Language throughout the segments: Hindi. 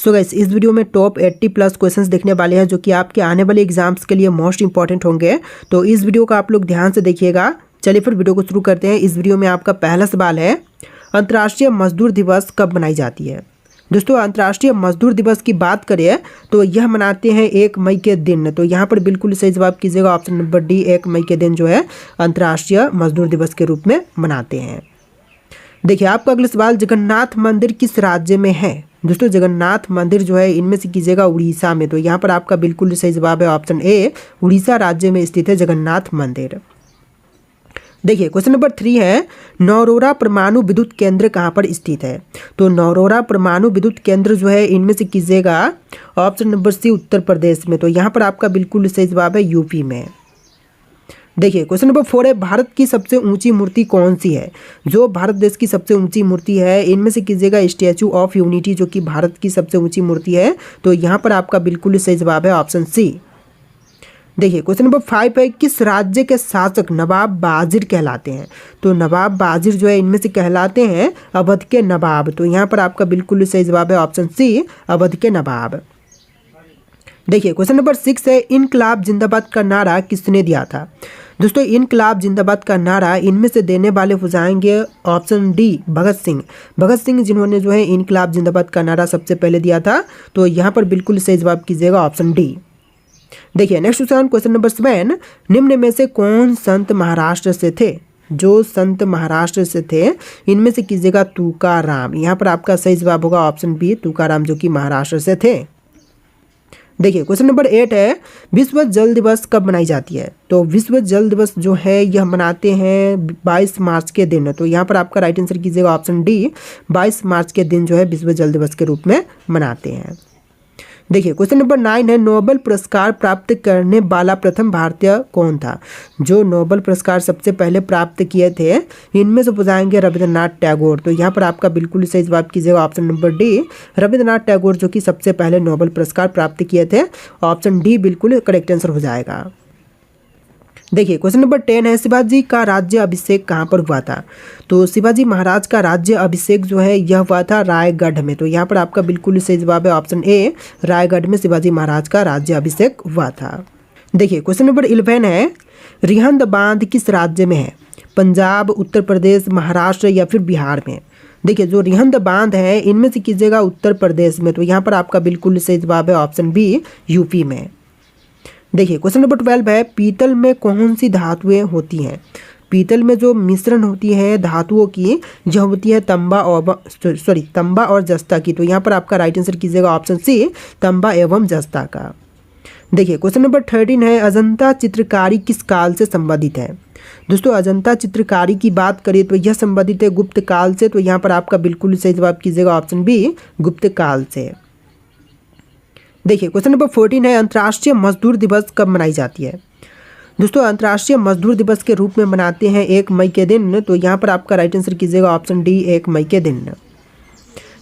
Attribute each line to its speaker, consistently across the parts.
Speaker 1: सो गाइस, इस वीडियो में टॉप 80 प्लस क्वेश्चंस देखने वाले हैं जो कि आपके आने वाले एग्जाम्स के लिए मोस्ट इंपॉर्टेंट होंगे। तो इस वीडियो को आप लोग ध्यान से देखिएगा। चलिए फिर वीडियो को शुरू करते हैं। इस वीडियो में आपका पहला सवाल है, अंतर्राष्ट्रीय मजदूर दिवस कब मनाई जाती है। दोस्तों, अंतर्राष्ट्रीय मजदूर दिवस की बात करें तो यह मनाते हैं 1 मई के दिन। तो यहाँ पर बिल्कुल सही जवाब कीजिएगा, ऑप्शन नंबर डी, 1 मई के दिन जो है अंतर्राष्ट्रीय मजदूर दिवस के रूप में मनाते हैं। देखिए, आपका अगला सवाल, जगन्नाथ मंदिर किस राज्य में है। दोस्तों, जगन्नाथ मंदिर जो है इनमें से कीजिएगा उड़ीसा में। तो यहाँ पर आपका बिल्कुल सही जवाब है ऑप्शन ए, उड़ीसा राज्य में स्थित है जगन्नाथ मंदिर। देखिए, क्वेश्चन नंबर 3 है, नौरोरा परमाणु विद्युत केंद्र कहाँ पर स्थित है। तो नौरोरा परमाणु विद्युत केंद्र जो है इनमें से कीजिएगा ऑप्शन नंबर सी, उत्तर प्रदेश में। तो यहाँ पर आपका बिल्कुल सही जवाब है यूपी में। देखिए, क्वेश्चन नंबर 4 है, भारत की सबसे ऊंची मूर्ति कौन सी है। जो भारत देश की सबसे ऊंची मूर्ति है इनमें से कीजिएगा स्टैचू ऑफ यूनिटी, जो कि भारत की सबसे ऊंची मूर्ति है। तो यहाँ पर आपका बिल्कुल सही जवाब है ऑप्शन सी। देखिए, क्वेश्चन नंबर 5 है, किस राज्य के शासक नवाब बाजिर कहलाते हैं। तो नवाब बाजिर जो है इनमें से कहलाते हैं अवध के नवाब। तो यहाँ पर आपका बिल्कुल सही जवाब है ऑप्शन सी, अवध के नवाब। देखिए, क्वेश्चन नंबर 6 है, इनकलाब जिंदाबाद का नारा किसने दिया था। दोस्तों, इनकलाब जिंदाबाद का नारा इनमें से देने वाले हो जाएंगे ऑप्शन डी, भगत सिंह। भगत सिंह जिन्होंने जो है इनकलाब जिंदाबाद का नारा सबसे पहले दिया था। तो यहाँ पर बिल्कुल सही जवाब कीजिएगा ऑप्शन डी। देखिए, नेक्स्ट क्वेश्चन नंबर 7, निम्न में से कौन संत महाराष्ट्र से थे। जो संत महाराष्ट्र से थे इनमें से कीजिएगा तुकाराम। यहाँ पर आपका सही जवाब होगा ऑप्शन बी, तुकाराम, जो कि महाराष्ट्र से थे। देखिए, क्वेश्चन नंबर 8 है, विश्व जल दिवस कब मनाई जाती है। तो विश्व जल दिवस जो है यह मनाते हैं 22 मार्च के दिन। तो यहाँ पर आपका राइट आंसर कीजिएगा ऑप्शन डी, 22 मार्च के दिन जो है विश्व जल दिवस के रूप में मनाते हैं। देखिए, क्वेश्चन नंबर 9 है, नोबेल पुरस्कार प्राप्त करने वाला प्रथम भारतीय कौन था। जो नोबेल पुरस्कार सबसे पहले प्राप्त किए थे इनमें से बुझाएंगे रविंद्रनाथ टैगोर। तो यहाँ पर आपका बिल्कुल सही जवाब कीजिएगा option number D, Rabindranath Tagore, जो कि सबसे पहले नोबेल पुरस्कार प्राप्त किए थे। ऑप्शन डी बिल्कुल करेक्ट आंसर हो जाएगा। देखिए, क्वेश्चन नंबर 10 है, शिवाजी का राज्य अभिषेक कहाँ पर हुआ था। तो शिवाजी महाराज का राज्य अभिषेक जो है यह हुआ था रायगढ़ में। तो यहाँ पर आपका बिल्कुल सही जवाब है ऑप्शन ए, रायगढ़ में शिवाजी महाराज का राज्य अभिषेक हुआ था। देखिए, क्वेश्चन नंबर 11 है, रिहंद बांध किस राज्य में है। पंजाब, उत्तर प्रदेश, महाराष्ट्र या फिर बिहार में। देखिए, जो रिहंद बांध है इनमें से कीजिएगा उत्तर प्रदेश में। तो यहाँ पर आपका बिल्कुल सही जवाब है ऑप्शन बी, यूपी में। देखिए, क्वेश्चन नंबर 12 है, पीतल में कौन सी धातुएं होती हैं। पीतल में जो मिश्रण होती है धातुओं की यह होती है तांबा और जस्ता की। तो यहाँ पर आपका राइट आंसर कीजिएगा ऑप्शन सी, तांबा एवं जस्ता का। देखिए, क्वेश्चन नंबर 13 है, अजंता चित्रकारी किस काल से संबंधित है। दोस्तों, अजंता चित्रकारी की बात करें तो यह संबंधित है गुप्त काल से। तो यहाँ पर आपका बिल्कुल सही जवाब कीजिएगा ऑप्शन बी, गुप्त काल से। देखिए, क्वेश्चन नंबर 14 है, अंतर्राष्ट्रीय मजदूर दिवस कब मनाई जाती है। दोस्तों, अंतर्राष्ट्रीय मजदूर दिवस के रूप में मनाते हैं 1 मई के दिन। तो यहाँ पर आपका राइट आंसर कीजिएगा ऑप्शन डी, 1 मई के दिन।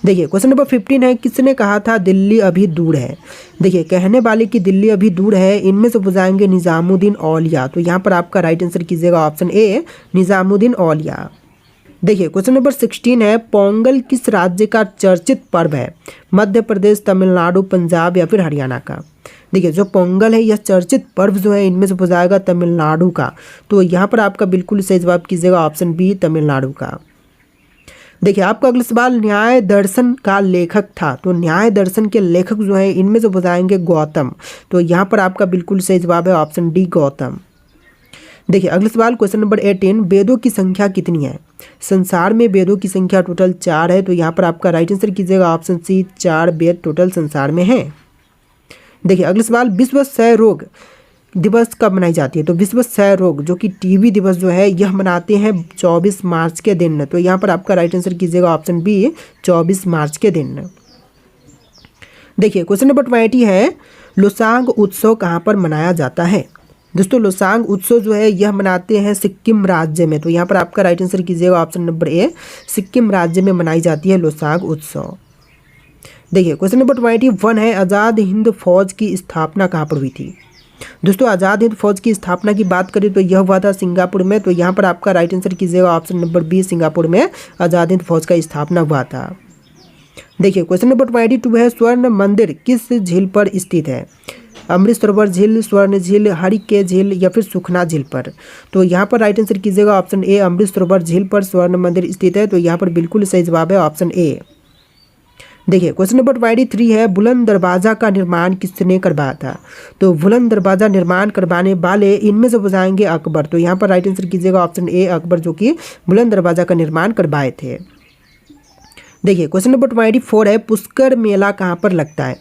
Speaker 1: देखिए, क्वेश्चन नंबर 15 है, किसने कहा था दिल्ली अभी दूर है। देखिए, कहने वाले की दिल्ली अभी दूर है इनमें से बुझाएंगे निजामुद्दीन औलिया। तो यहाँ पर आपका राइट आंसर कीजिएगा ऑप्शन ए, निजामुद्दीन औलिया। देखिए, क्वेश्चन नंबर 16 है, पोंगल किस राज्य का चर्चित पर्व है। मध्य प्रदेश, तमिलनाडु, पंजाब या फिर हरियाणा का। देखिए, जो पोंगल है यह चर्चित पर्व जो है इनमें से हो जाएगा तमिलनाडु का। तो यहाँ पर आपका बिल्कुल सही जवाब कीजिएगा ऑप्शन बी, तमिलनाडु का। देखिए, आपका अगला सवाल, न्याय दर्शन का लेखक था। तो न्याय दर्शन के लेखक जो है इनमें से हो जाएंगे गौतम। तो यहाँ पर आपका बिल्कुल सही जवाब है ऑप्शन डी, गौतम। देखिए, अगला सवाल, क्वेश्चन नंबर 18, वेदों की संख्या कितनी है। संसार में वेदों की संख्या टोटल 4 है। तो यहाँ पर आपका राइट आंसर कीजिएगा ऑप्शन सी, 4 वेद टोटल संसार में है। देखिए, अगला सवाल, विश्व क्षय रोग दिवस कब मनाई जाती है। तो विश्व क्षय रोग जो कि टीबी दिवस जो है यह मनाते हैं 24 मार्च के दिन। तो यहाँ पर आपका राइट आंसर कीजिएगा ऑप्शन बी, 24 मार्च के दिन। देखिए, क्वेश्चन नंबर 20 है, लोसांग उत्सव कहाँ पर मनाया जाता है। दोस्तों, लोसांग उत्सव जो है यह मनाते हैं सिक्किम राज्य में। तो यहाँ पर आपका राइट आंसर कीजिएगा ऑप्शन नंबर ए, सिक्किम राज्य में मनाई जाती है लोसांग उत्सव। देखिए, क्वेश्चन नंबर 21 है, आज़ाद हिंद फौज की स्थापना कहाँ पर हुई थी। दोस्तों, आज़ाद हिंद फौज की स्थापना की बात करें तो यह हुआ था सिंगापुर में। तो यहाँ पर आपका राइट आंसर कीजिएगा ऑप्शन नंबर बी, सिंगापुर में आज़ाद हिंद फौज का स्थापना हुआ था। देखिए क्वेश्चन नंबर 22 है, स्वर्ण मंदिर किस झील पर स्थित है? अमृत सरोवर झील, स्वर्ण झील, हरिके झील या फिर सुखना झील पर? तो यहाँ पर राइट आंसर कीजिएगा ऑप्शन ए, अमृत सरोवर झील पर स्वर्ण मंदिर स्थित है। तो यहाँ पर बिल्कुल सही जवाब है ऑप्शन ए। देखिए क्वेश्चन नंबर 23 है, बुलंद दरवाजा का निर्माण किसने करवाया था? तो बुलंद दरवाजा निर्माण करवाने वाले इनमें से बताएंगे अकबर। तो यहाँ पर राइट आंसर कीजिएगा ऑप्शन ए, अकबर, जो कि बुलंद दरवाजा का निर्माण करवाए थे। देखिए क्वेश्चन नंबर 24 है, पुष्कर मेला कहाँ पर लगता है?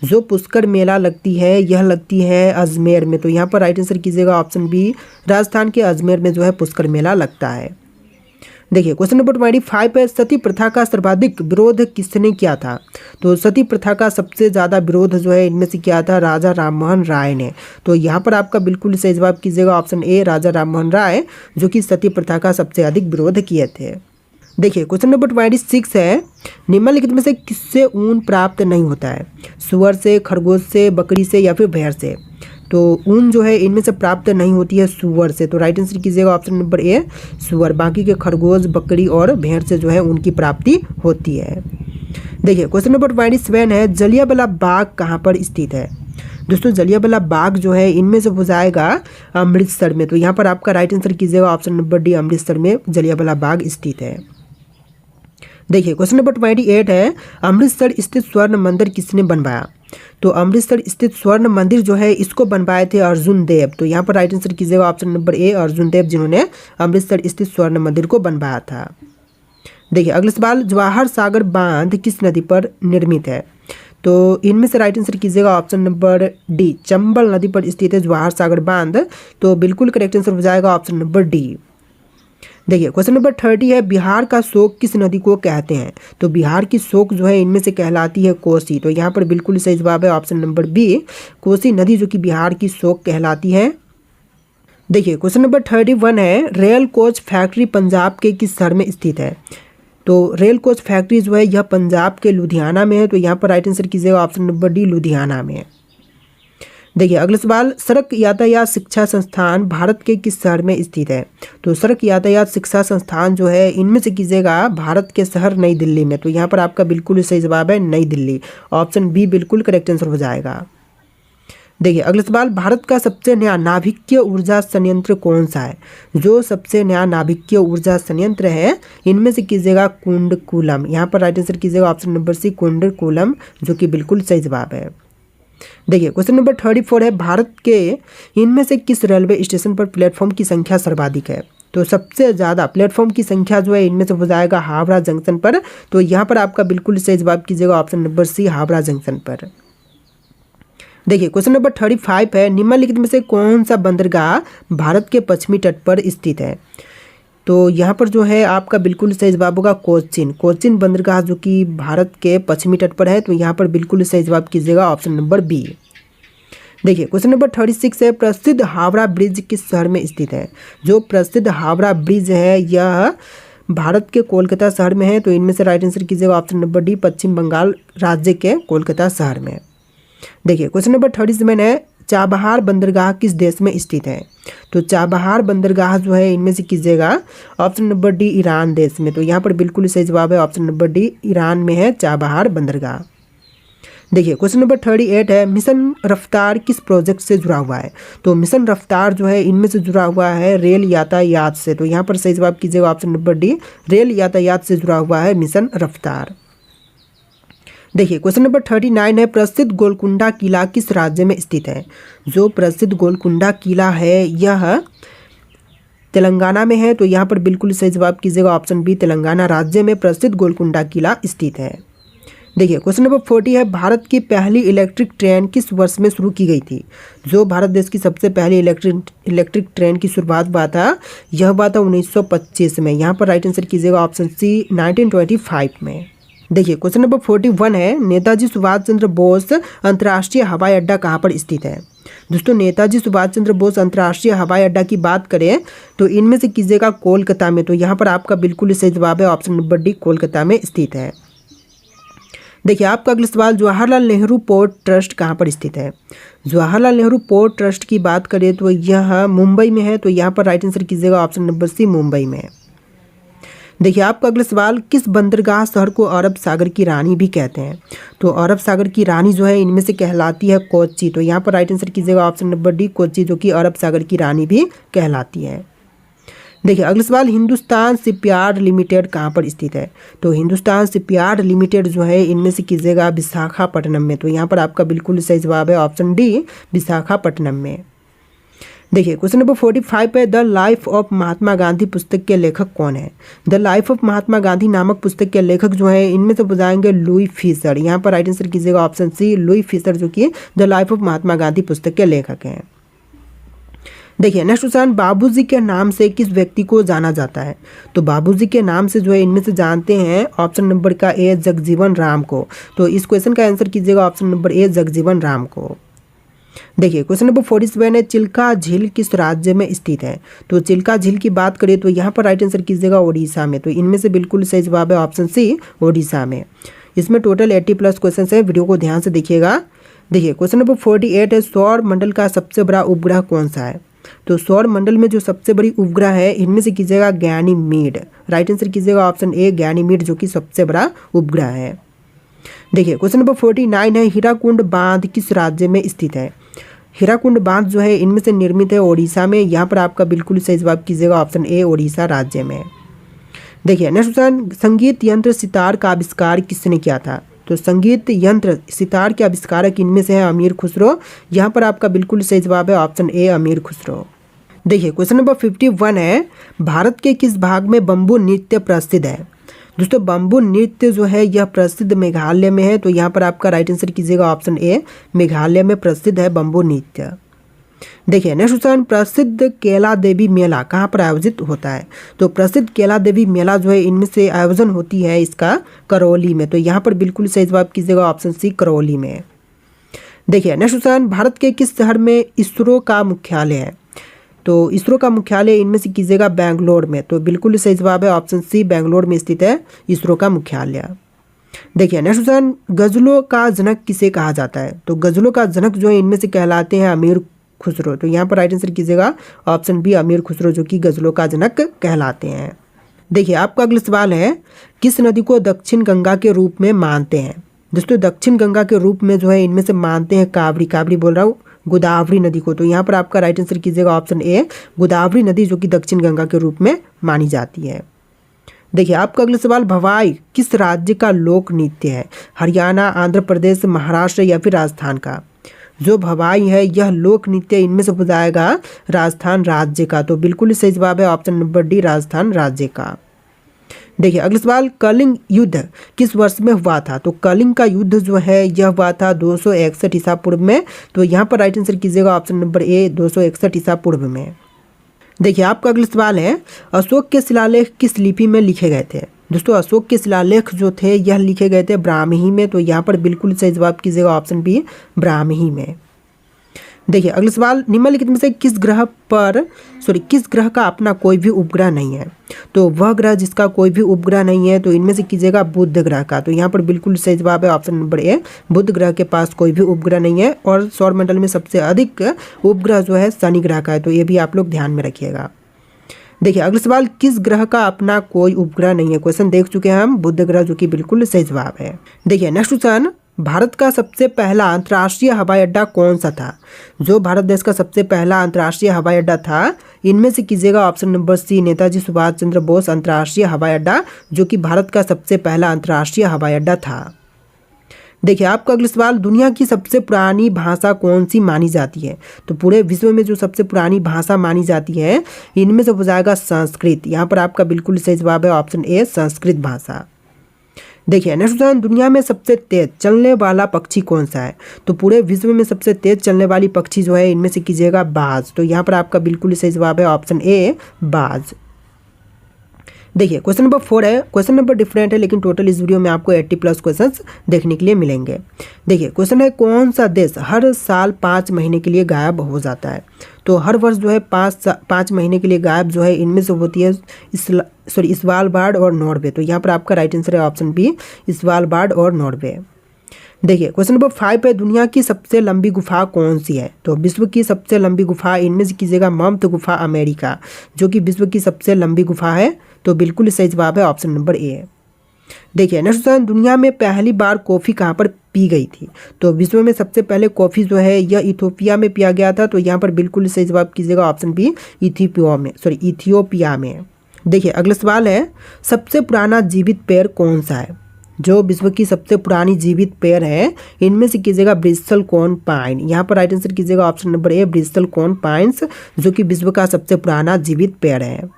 Speaker 1: जो पुष्कर मेला लगती है यह लगती है अजमेर में। तो यहाँ पर राइट आंसर कीजिएगा ऑप्शन बी, राजस्थान के अजमेर में जो है पुष्कर मेला लगता है। देखिए क्वेश्चन नंबर 25 है, सती प्रथा का सर्वाधिक विरोध किसने किया था? तो सती प्रथा का सबसे ज़्यादा विरोध जो है इनमें से किया था राजा राममोहन राय ने। तो यहाँ पर आपका बिल्कुल सही जवाब कीजिएगा ऑप्शन ए, राजा राममोहन राय, जो कि सती प्रथा का सबसे अधिक विरोध किए थे। देखिए क्वेश्चन नंबर 26 है, निम्नलिखित में से किससे ऊन प्राप्त नहीं होता है? सुअर से, खरगोश से, बकरी से या फिर भेड़ से? तो ऊन जो है इनमें से प्राप्त नहीं होती है सुअर से। तो राइट आंसर कीजिएगा ऑप्शन नंबर ए, सुअर। बाकी के खरगोश, बकरी और भेड़ से जो है उनकी प्राप्ति होती है। देखिए क्वेश्चन नंबर 27 है, जलियांवाला बाग कहाँ पर स्थित है? दोस्तों जलियांवाला बाग जो है इनमें से हो जाएगा अमृतसर में। तो यहाँ पर आपका राइट आंसर कीजिएगा ऑप्शन नंबर डी, अमृतसर में जलियांवाला बाग स्थित है। देखिए क्वेश्चन नंबर 28 है, अमृतसर स्थित स्वर्ण मंदिर किसने बनवाया? तो अमृतसर स्थित स्वर्ण मंदिर जो है इसको बनवाए थे अर्जुन देव। तो यहाँ पर राइट आंसर कीजिएगा ऑप्शन नंबर ए, अर्जुन देव, जिन्होंने अमृतसर स्थित स्वर्ण मंदिर को बनवाया था। देखिए अगला सवाल, जवाहर सागर बांध किस नदी पर निर्मित है? तो इनमें से राइट आंसर कीजिएगा ऑप्शन नंबर डी, चंबल नदी पर स्थित है जवाहर सागर बांध। तो बिल्कुल करेक्ट आंसर हो जाएगा ऑप्शन नंबर डी। देखिए क्वेश्चन नंबर 30 है, बिहार का शोक किस नदी को कहते हैं? तो बिहार की शोक जो है इनमें से कहलाती है कोसी। तो यहाँ पर बिल्कुल सही जवाब है ऑप्शन नंबर बी, कोसी नदी, जो कि बिहार की शोक कहलाती है। देखिए क्वेश्चन नंबर 31 है, रेल कोच फैक्ट्री पंजाब के किस शहर में स्थित है? तो रेल कोच फैक्ट्री जो है यह पंजाब के लुधियाना में है। तो यहाँ पर राइट आंसर कीजिएगा ऑप्शन नंबर डी, लुधियाना में। देखिए अगला सवाल, सड़क यातायात शिक्षा संस्थान भारत के किस शहर में स्थित है? तो सड़क यातायात शिक्षा संस्थान जो है इनमें से कीजिएगा भारत के शहर नई दिल्ली में। तो यहाँ पर आपका बिल्कुल सही जवाब है नई दिल्ली, ऑप्शन बी बिल्कुल करेक्ट आंसर हो जाएगा। देखिए अगला सवाल, भारत का सबसे नया नाभिकीय ऊर्जा संयंत्र कौन सा है? जो सबसे नया नाभिकीय ऊर्जा संयंत्र है इनमें से कीजिएगा कुंडकुलम। यहाँ पर राइट आंसर कीजिएगा ऑप्शन नंबर सी, कुंडकुलम, जो कि बिल्कुल सही जवाब है। देखिए क्वेश्चन नंबर 34 है, भारत के इनमें से किस रेलवे स्टेशन पर प्लेटफॉर्म की संख्या सर्वाधिक है? तो सबसे ज़्यादा प्लेटफॉर्म की संख्या जो है इनमें से हो जाएगा हावड़ा जंक्शन पर। तो यहाँ पर आपका बिल्कुल सही जवाब कीजिएगा option number C, Howrah junction पर। देखिए क्वेश्चन नंबर 35 है, निम्नलिखित में से कौन सा बंदरगाह भारत के पश्चिमी तट पर स्थित है? तो यहाँ पर जो है आपका बिल्कुल सही जवाब होगा कोच्चिन। कोच्चिन बंदरगाह जो कि भारत के पश्चिमी तट पर है। तो यहाँ पर बिल्कुल सही जवाब कीजिएगा ऑप्शन नंबर बी। देखिए क्वेश्चन नंबर 36 है, प्रसिद्ध हावड़ा ब्रिज किस शहर में स्थित है? जो प्रसिद्ध हावड़ा ब्रिज है यह भारत के कोलकाता शहर में है। तो इनमें से राइट आंसर कीजिएगा ऑप्शन नंबर डी, पश्चिम बंगाल राज्य के कोलकाता शहर में। देखिए क्वेश्चन नंबर 37 है, चाबहार बंदरगाह किस देश में स्थित है? तो चाबहार बंदरगाह जो है इनमें से कीजिएगा ऑप्शन नंबर डी, ईरान देश में। तो यहाँ पर बिल्कुल सही जवाब है ऑप्शन नंबर डी, ईरान में है चाबहार बंदरगाह। देखिए क्वेश्चन नंबर 38 है, मिशन रफ्तार किस प्रोजेक्ट से जुड़ा हुआ है? तो मिशन रफ्तार जो है इनमें से जुड़ा हुआ है रेल यातायात से। तो यहाँ पर सही जवाब कीजिएगा ऑप्शन नंबर डी, रेल यातायात से जुड़ा हुआ है मिशन रफ्तार। देखिए क्वेश्चन नंबर 39 है, प्रसिद्ध गोलकुंडा किला किस राज्य में स्थित है? जो प्रसिद्ध गोलकुंडा किला है यह तेलंगाना में है। तो यहाँ पर बिल्कुल सही जवाब कीजिएगा ऑप्शन बी, तेलंगाना राज्य में प्रसिद्ध गोलकुंडा किला स्थित है। देखिए क्वेश्चन नंबर 40 है, भारत की पहली इलेक्ट्रिक ट्रेन किस वर्ष में शुरू की गई थी? जो भारत देश की सबसे पहली इलेक्ट्रिक ट्रेन की शुरुआत हुआ था यह हुआ था 1925 में। यहाँ पर राइट आंसर कीजिएगा ऑप्शन सी, 1925 में। देखिए क्वेश्चन नंबर 41 है, नेताजी सुभाष चंद्र बोस अंतर्राष्ट्रीय हवाई अड्डा कहाँ पर स्थित है? दोस्तों नेताजी सुभाष चंद्र बोस अंतर्राष्ट्रीय हवाई अड्डा की बात करें तो इनमें से कीजिएगा कोलकाता में। तो यहाँ पर आपका बिल्कुल सही जवाब है ऑप्शन नंबर डी, कोलकाता में स्थित है। देखिए आपका अगला सवाल, जवाहरलाल नेहरू पोर्ट ट्रस्ट कहाँ पर स्थित है? जवाहरलाल नेहरू पोर्ट ट्रस्ट की बात करें तो यह मुंबई में है। तो यहाँ पर राइट आंसर कीजिएगा ऑप्शन नंबर सी, मुंबई में। देखिए आपका अगला सवाल, किस बंदरगाह शहर को अरब सागर की रानी भी कहते हैं? तो अरब सागर की रानी जो है इनमें से कहलाती है कोच्चि। तो यहाँ पर राइट आंसर कीजिएगा ऑप्शन नंबर डी, कोच्चि, जो कि अरब सागर की रानी भी कहलाती है। देखिए अगला सवाल, हिंदुस्तान शिपयार्ड लिमिटेड कहाँ पर स्थित है? तो हिंदुस्तान शिपयार्ड लिमिटेड जो है इनमें से कीजिएगा विशाखापट्टनम में। तो यहाँ पर आपका बिल्कुल सही जवाब है ऑप्शन डी, विशाखापट्टनम में। देखिए क्वेश्चन नंबर 45 है, the life of Mahatma Gandhi पुस्तक के लेखक कौन है? The life of Mahatma Gandhi नामक पुस्तक के लेखक जो है इनमें से बताएंगे लुई फिशर। यहाँ पर राइट आंसर कीजिएगा ऑप्शन सी, लुई फिशर, जो कि the life of Mahatma Gandhi पुस्तक के लेखक हैं। देखिए नेक्स्ट क्वेश्चन, बाबूजी के नाम से किस व्यक्ति को जाना जाता है? तो बाबूजी के नाम से जो है इनमें से जानते हैं ऑप्शन नंबर का ए, जगजीवन राम को। तो इस क्वेश्चन का आंसर कीजिएगा ऑप्शन नंबर ए, जगजीवन राम को। देखिए क्वेश्चन नंबर 47 है, चिल्का झील किस राज्य में स्थित है? तो चिल्का झील की बात करें तो यहाँ पर राइट आंसर कीजिएगा ओडिशा में। तो इनमें से बिल्कुल सही जवाब है ऑप्शन सी, ओडिशा में। इसमें टोटल 80+ क्वेश्चन है, वीडियो को ध्यान से देखिएगा। देखिए क्वेश्चन नंबर 48 है, सौर मंडल का सबसे बड़ा उपग्रह कौन सा है? तो सौर मंडल में जो सबसे बड़ी उपग्रह है इनमें से कीजिएगा गैनीमीड। राइट आंसर कीजिएगा ऑप्शन ए, गैनीमीड, जो कि सबसे बड़ा उपग्रह है। देखिए क्वेश्चन नंबर 49 है, हीराकुंड बांध किस राज्य में स्थित है? हीराकुंड बांध जो है इनमें से निर्मित है ओडिशा में। यहाँ पर आपका बिल्कुल सही जवाब कीजिएगा ऑप्शन ए, ओडिशा राज्य में। देखिए नेक्स्ट क्वेश्चन, संगीत यंत्र सितार का आविष्कार किसने किया था? तो संगीत यंत्र सितार के आविष्कारक इनमें से है अमीर खुसरो। यहाँ पर आपका बिल्कुल सही जवाब है ऑप्शन ए, अमीर खुसरो। देखिए क्वेश्चन नंबर 51 है, भारत के किस भाग में बम्बू नृत्य प्रसिद्ध है? दोस्तों बम्बू नृत्य जो है यह प्रसिद्ध मेघालय में है। तो यहाँ पर आपका राइट आंसर कीजिएगा ऑप्शन ए, मेघालय में प्रसिद्ध है बम्बू नृत्य। देखिए नेक्स्ट क्वेश्चन, प्रसिद्ध केला देवी मेला कहाँ पर आयोजित होता है? तो प्रसिद्ध केला देवी मेला जो है इनमें से आयोजन होती है इसका करौली में। तो यहाँ पर बिल्कुल सही जवाब कीजिएगा ऑप्शन सी, करौली में। देखिए नेक्स्ट क्वेश्चन, भारत के किस शहर में इसरो का मुख्यालय है? तो इसरो का मुख्यालय इनमें से कीजिएगा बेंगलोर में। तो बिल्कुल सही जवाब है ऑप्शन सी, बेंगलोर में स्थित है इसरो का मुख्यालय। देखिए नेक्स्ट क्वेश्चन, गजलों का जनक किसे कहा जाता है? तो गजलों का जनक जो है इनमें से कहलाते हैं अमीर खुसरो। तो यहाँ पर राइट आंसर कीजिएगा ऑप्शन बी, अमीर खुसरो, जो कि गजलों का जनक कहलाते हैं। देखिए आपका अगला सवाल है, किस नदी को दक्षिण गंगा के रूप में मानते हैं? दोस्तों दक्षिण गंगा के रूप में जो है इनमें से मानते हैं कावड़ी बोल रहा हूँ, गोदावरी नदी को। तो यहाँ पर आपका राइट आंसर कीजिएगा ऑप्शन ए, गोदावरी नदी, जो कि दक्षिण गंगा के रूप में मानी जाती है। देखिए आपका अगला सवाल, भवाई किस राज्य का लोक नृत्य है? हरियाणा, आंध्र प्रदेश, महाराष्ट्र या फिर राजस्थान का? जो भवाई है यह लोक नृत्य इनमें से बताएगा राजस्थान राज्य का। तो बिल्कुल सही जवाब है ऑप्शन नंबर डी, राजस्थान राज्य का। देखिए अगला सवाल, कलिंग युद्ध किस वर्ष में हुआ था? तो कलिंग का युद्ध जो है यह हुआ था 261 ईसा पूर्व में। तो यहाँ पर राइट आंसर कीजिएगा ऑप्शन नंबर ए, 261 ईसा पूर्व में। देखिए आपका अगला सवाल है, अशोक के शिलालेख किस लिपि में लिखे गए थे? दोस्तों अशोक के शिलालेख जो थे यह लिखे गए थे ब्राह्मी में। तो यहाँ पर बिल्कुल सही जवाब कीजिएगा ऑप्शन बी, ब्राह्मी में। देखिए अगला सवाल, निम्नलिखित में से किस ग्रह का अपना कोई भी उपग्रह नहीं है? तो वह ग्रह जिसका कोई भी उपग्रह नहीं है तो इनमें से कीजिएगा बुध ग्रह का। तो यहाँ पर बिल्कुल सही जवाब है ऑप्शन नंबर ए, बुध ग्रह के पास कोई भी उपग्रह नहीं है। और सौरमंडल में सबसे अधिक उपग्रह जो है शनि ग्रह का है। तो ये भी आप लोग ध्यान में रखिएगा। देखिए अगला सवाल, किस ग्रह का अपना कोई उपग्रह नहीं है? क्वेश्चन देख चुके हैं हम, बुध ग्रह, जो कि बिल्कुल सही जवाब है। देखिए नेक्स्ट क्वेश्चन, भारत का सबसे पहला अंतर्राष्ट्रीय हवाई अड्डा कौन सा था? जो भारत देश का सबसे पहला अंतर्राष्ट्रीय हवाई अड्डा था इनमें से कीजिएगा option number C, Netaji Subhash Chandra Bose अंतर्राष्ट्रीय हवाई अड्डा, जो कि भारत का सबसे पहला अंतर्राष्ट्रीय हवाई अड्डा था। देखिए आपका अगला सवाल, दुनिया की सबसे पुरानी भाषा कौन सी मानी जाती है? तो पूरे विश्व में जो सबसे पुरानी भाषा मानी जाती है इनमें से हो जाएगा संस्कृत। यहाँ पर आपका बिल्कुल सही जवाब है ऑप्शन ए, संस्कृत भाषा। देखिए नेक्स्ट क्वेश्चन, दुनिया में सबसे तेज चलने वाला पक्षी कौन सा है? तो पूरे विश्व में सबसे तेज चलने वाली पक्षी जो है इनमें से कीजिएगा बाज। तो यहाँ पर आपका बिल्कुल सही जवाब है ऑप्शन ए, बाज। देखिए क्वेश्चन नंबर 4 है, क्वेश्चन नंबर डिफरेंट है लेकिन टोटल इस वीडियो में आपको 80+ क्वेश्चंस देखने के लिए मिलेंगे। देखिए क्वेश्चन है, कौन सा देश हर साल 5 महीने के लिए गायब हो जाता है? तो हर वर्ष जो है 5 महीने के लिए गायब जो है इनमें से होती है स्वालबार्ड और नॉर्वे। तो यहाँ पर आपका राइट आंसर है ऑप्शन बी, स्वालबार्ड और नॉर्वे। देखिए क्वेश्चन नंबर 5 है, दुनिया की सबसे लंबी गुफा कौन सी है? तो विश्व की सबसे लंबी गुफा इनमें से कीजिएगा मम्त गुफा अमेरिका, जो कि विश्व की सबसे लंबी गुफा है। तो बिल्कुल सही जवाब है ऑप्शन नंबर ए है। देखिए नेक्स्ट क्वेश्चन, दुनिया में पहली बार कॉफ़ी कहाँ पर पी गई थी? तो विश्व में सबसे पहले कॉफ़ी जो है यह इथोपिया में पिया गया था। तो यहाँ पर बिल्कुल सही जवाब कीजिएगा ऑप्शन बी, इथियोपिया में। देखिए अगला सवाल है, सबसे पुराना जीवित पेड़ कौन सा है? जो विश्व की सबसे पुरानी जीवित पेड़ है इनमें से कीजिएगा ब्रिस्टल कॉर्न पाइन। यहाँ पर राइट आंसर कीजिएगा ऑप्शन नंबर ए, ब्रिस्टल कॉर्न पाइन्स, जो कि विश्व का सबसे पुराना जीवित पेड़ है।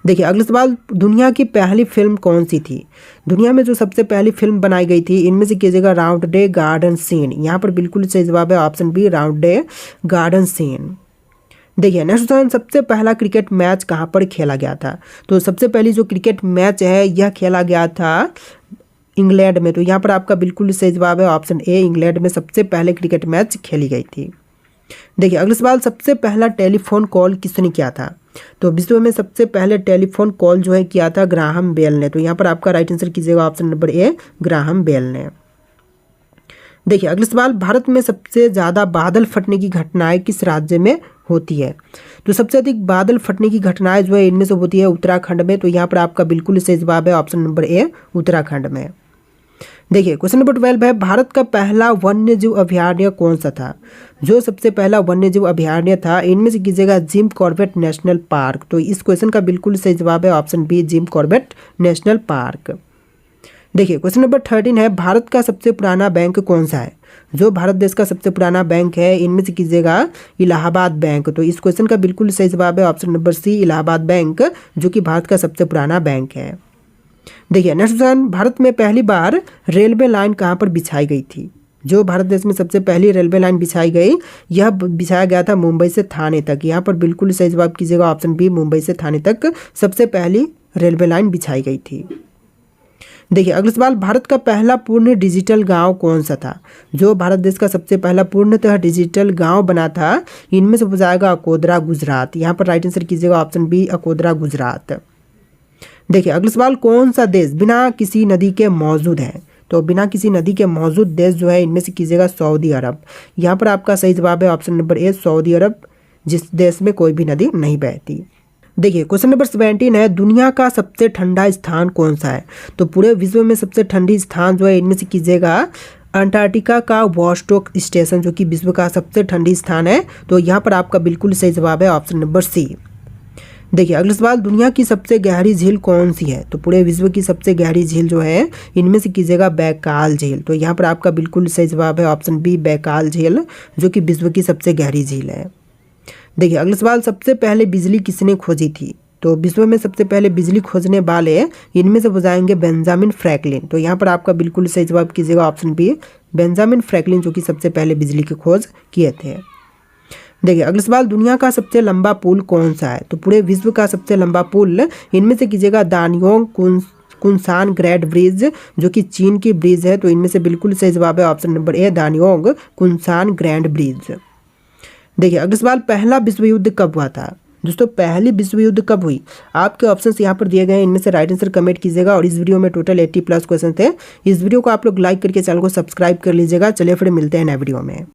Speaker 1: देखिए अगला सवाल, दुनिया की पहली फिल्म कौन सी थी? दुनिया में जो सबसे पहली फिल्म बनाई गई थी इनमें से कीजिएगा राउंड डे गार्डन सीन। यहाँ पर बिल्कुल सही जवाब है option B, Roundhay garden scene. देखिए नेक्स्ट क्वेश्चन, सबसे पहला क्रिकेट मैच कहाँ पर खेला गया था? तो सबसे पहली जो क्रिकेट मैच है यह खेला गया था इंग्लैंड में। तो यहाँ पर आपका बिल्कुल सही जवाब है ऑप्शन ए, इंग्लैंड में सबसे पहले क्रिकेट मैच खेली गई थी। देखिए अगला सवाल, सबसे पहला टेलीफोन कॉल किसने किया था? तो विश्व में सबसे पहले टेलीफोन कॉल जो है किया था ग्राहम बेल ने। तो यहाँ पर आपका राइट आंसर कीजिएगा option number A, Graham Bell ने। देखिए अगला सवाल, भारत में सबसे ज़्यादा बादल फटने की घटनाएं किस राज्य में होती है? तो सबसे अधिक बादल फटने की घटनाएं जो है इनमें से होती है उत्तराखंड में। तो यहाँ पर आपका बिल्कुल सही जवाब है ऑप्शन नंबर ए, उत्तराखंड में। देखिए क्वेश्चन नंबर 12 है, भारत का पहला वन्यजीव अभयारण्य कौन सा था? जो सबसे पहला वन्यजीव अभयारण्य था इनमें से कीजिएगा जिम कॉर्बेट नेशनल पार्क। तो इस क्वेश्चन का बिल्कुल सही जवाब है option B, Jim Corbett national park. देखिए क्वेश्चन नंबर 13 है, भारत का सबसे पुराना बैंक कौन सा है? जो भारत देश का सबसे पुराना बैंक है इनमें से कीजिएगा इलाहाबाद बैंक। तो इस क्वेश्चन का बिल्कुल सही जवाब है option number C, Allahabad bank, जो कि भारत का सबसे पुराना बैंक है। देखिए नेक्स्ट क्वेश्चन, भारत में पहली बार रेलवे लाइन कहाँ पर बिछाई गई थी? जो भारत देश में सबसे पहली रेलवे लाइन बिछाई गई यह बिछाया गया था मुंबई से थाने तक। यहाँ पर बिल्कुल सही जवाब कीजिएगा ऑप्शन बी, मुंबई से थाने तक सबसे पहली रेलवे लाइन बिछाई गई थी। देखिए अगला सवाल, भारत का पहला पूर्ण डिजिटल गांव कौन सा था? जो भारत देश का सबसे पहला पूर्णतः डिजिटल गांव बना था इनमें से हो जाएगा अकोदरा, गुजरात। यहाँ पर राइट आंसर कीजिएगा ऑप्शन बी, अकोदरा, गुजरात। देखिए अगला सवाल, कौन सा देश बिना किसी नदी के मौजूद है? तो बिना किसी नदी के मौजूद देश जो है इनमें से कीजिएगा सऊदी अरब। यहाँ पर आपका सही जवाब है ऑप्शन नंबर ए, सऊदी अरब, जिस देश में कोई भी नदी नहीं बहती। देखिए क्वेश्चन नंबर 17 है, दुनिया का सबसे ठंडा स्थान कौन सा है? तो पूरे विश्व में सबसे ठंडी स्थान जो है इनमें से कीजिएगा अंटार्कटिका का वॉस्टोक स्टेशन, जो कि विश्व का सबसे ठंडी स्थान है। तो यहाँ पर आपका बिल्कुल सही जवाब है ऑप्शन नंबर सी। देखिए अगला सवाल, दुनिया की सबसे गहरी झील कौन सी है? तो पूरे विश्व की सबसे गहरी झील जो है इनमें से कीजिएगा बैकाल झील। तो यहाँ पर आपका बिल्कुल सही जवाब है ऑप्शन बी, बैकाल झील, जो कि विश्व की सबसे गहरी झील है। देखिए अगला सवाल, सबसे पहले बिजली किसने खोजी थी? तो विश्व में सबसे पहले बिजली खोजने वाले इनमें से हो जाएंगे बेंजामिन फ्रैंकलिन। तो यहाँ पर आपका बिल्कुल सही जवाब कीजिएगा ऑप्शन बी, बेंजामिन फ्रैंकलिन, जो कि सबसे पहले बिजली की खोज किए थे। देखिए अगला सवाल, दुनिया का सबसे लंबा पुल कौन सा है? तो पूरे विश्व का सबसे लंबा पुल इनमें से कीजिएगा दानियोंग कुनसान ग्रेट ब्रिज, जो कि चीन की ब्रिज है। तो इनमें से बिल्कुल सही जवाब है option number A, Danyang Kunshan Grand Bridge. देखिए अगला सवाल, पहला विश्व युद्ध कब हुआ था? दोस्तों पहली विश्व युद्ध कब हुई? आपके ऑप्शंस यहाँ पर दिए गए हैं, इनमें से राइट आंसर कमेंट कीजिएगा। और इस वीडियो में टोटल 80+ क्वेश्चन थे। इस वीडियो को आप लोग लाइक करके चैनल को सब्सक्राइब कर लीजिएगा। चलिए फिर मिलते हैं नए वीडियो में।